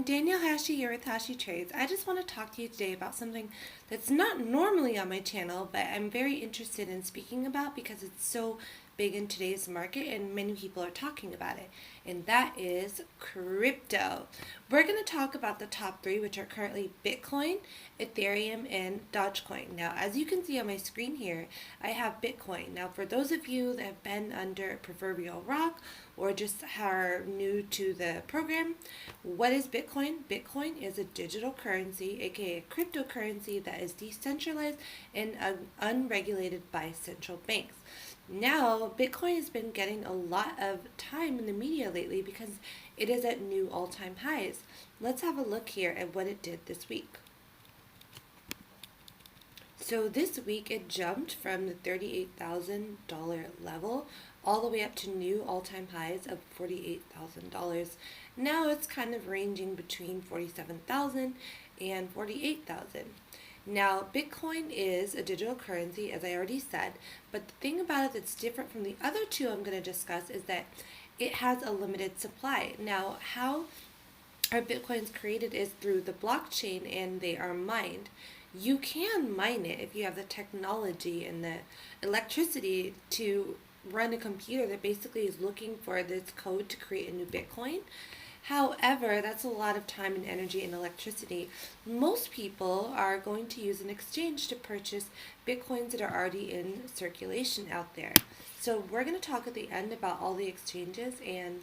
Danielle Hashi here with Hashi Trades. I just want to talk to you today about something that's not normally on my channel, but I'm very interested in speaking about because it's so big in today's market and many people are talking about it, and that is crypto. We're going to talk about the top three, which are currently Bitcoin, Ethereum, and Dogecoin. Now, as you can see on my screen here, I have Bitcoin. Now, for those of you that have been under a proverbial rock or just are new to the program, what is Bitcoin? Bitcoin is a digital currency, aka a cryptocurrency that is decentralized and unregulated by central banks. Now, Bitcoin has been getting a lot of time in the media lately because it is at new all-time highs. Let's have a look here at what it did this week. So this week it jumped from the $38,000 level all the way up to new all-time highs of $48,000. Now it's kind of ranging between $47,000 and $48,000. Now, Bitcoin is a digital currency, as I already said, but the thing about it that's different from the other two I'm going to discuss is that it has a limited supply. Now, how are Bitcoins created is through the blockchain, and they are mined. You can mine it if you have the technology and the electricity to run a computer that basically is looking for this code to create a new Bitcoin. However, that's a lot of time and energy and electricity. Most people are going to use an exchange to purchase Bitcoins that are already in circulation out there. So we're going to talk at the end about all the exchanges and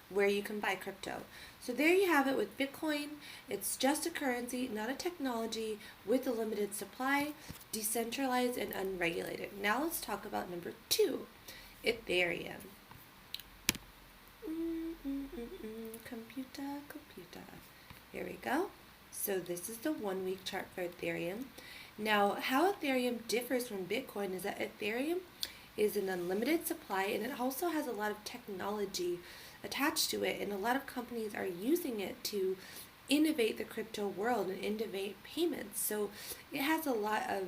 where you can buy crypto. So there you have it with Bitcoin. It's just a currency, not a technology, with a limited supply, decentralized and unregulated. Now let's talk about number two, Ethereum. Computer. Here we go. So this is the 1 week chart for Ethereum. Now, how Ethereum differs from Bitcoin is that Ethereum is an unlimited supply, and it also has a lot of technology attached to it, and a lot of companies are using it to innovate the crypto world and innovate payments. So it has a lot of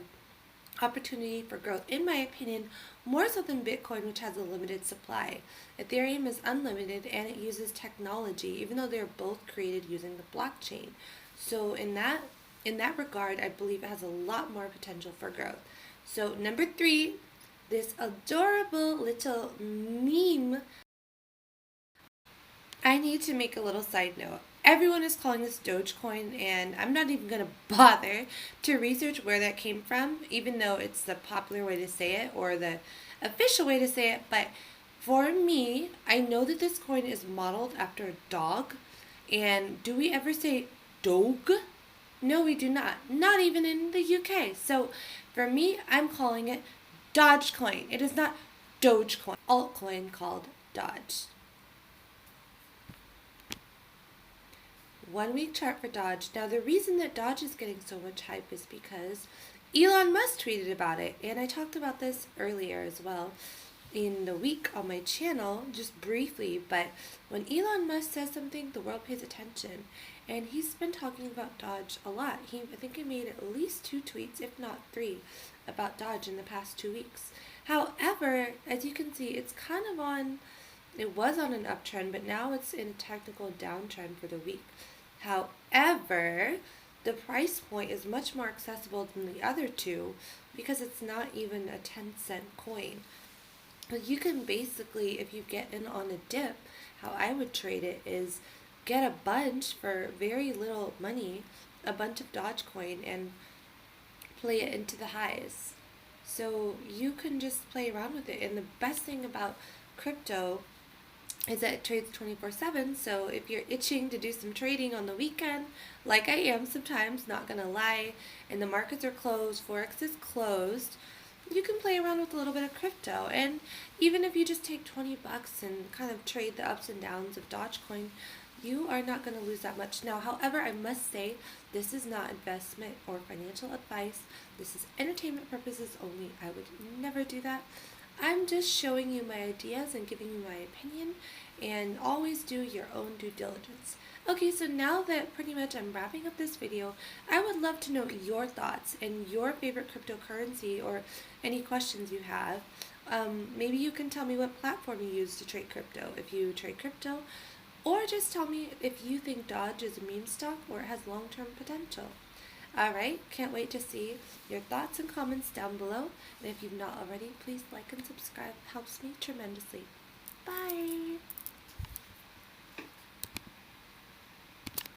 opportunity for growth, in my opinion, more so than Bitcoin, which has a limited supply. Ethereum is unlimited and it uses technology, even though they're both created using the blockchain. So in that regard, I believe it has a lot more potential for growth. So number three, this adorable little meme. I need to make a little side note. Everyone is calling this Dogecoin, and I'm not even going to bother to research where that came from, even though it's the popular way to say it or the official way to say it. But for me, I know that this coin is modeled after a dog. And do we ever say Doge? No, we do not. Not even in the UK. So for me, I'm calling it Dogecoin. It is not Dogecoin. Altcoin called Doge. 1 week chart for Doge. Now, the reason that Doge is getting so much hype is because Elon Musk tweeted about it, and I talked about this earlier as well in the week on my channel, just briefly. But when Elon Musk says something, the world pays attention, and he's been talking about Doge a lot. I think he made at least 2 tweets, if not 3, about Doge in the past 2 weeks. However, as you can see, it's kind of it was on an uptrend, but now it's in a technical downtrend for the week. However, the price point is much more accessible than the other two because it's not even a 10-cent coin. You can basically, if you get in on a dip, how I would trade it is get a bunch for very little money, a bunch of Dogecoin, and play it into the highs. So you can just play around with it. And the best thing about crypto is that it trades 24/7, so if you're itching to do some trading on the weekend, like I am sometimes, not gonna lie, and the markets are closed, Forex is closed, you can play around with a little bit of crypto. And even if you just take $20 and kind of trade the ups and downs of Dogecoin, you are not going to lose that much. Now, however, I must say, this is not investment or financial advice. This is entertainment purposes only. I would never do that. I'm just showing you my ideas and giving you my opinion, and always do your own due diligence. Okay, so now that pretty much I'm wrapping up this video, I would love to know your thoughts and your favorite cryptocurrency or any questions you have. Maybe you can tell me what platform you use to trade crypto. If you trade crypto or just tell me if you think Doge is a meme stock or it has long-term potential. Alright, can't wait to see your thoughts and comments down below. And if you've not already, please like and subscribe. Helps me tremendously. Bye!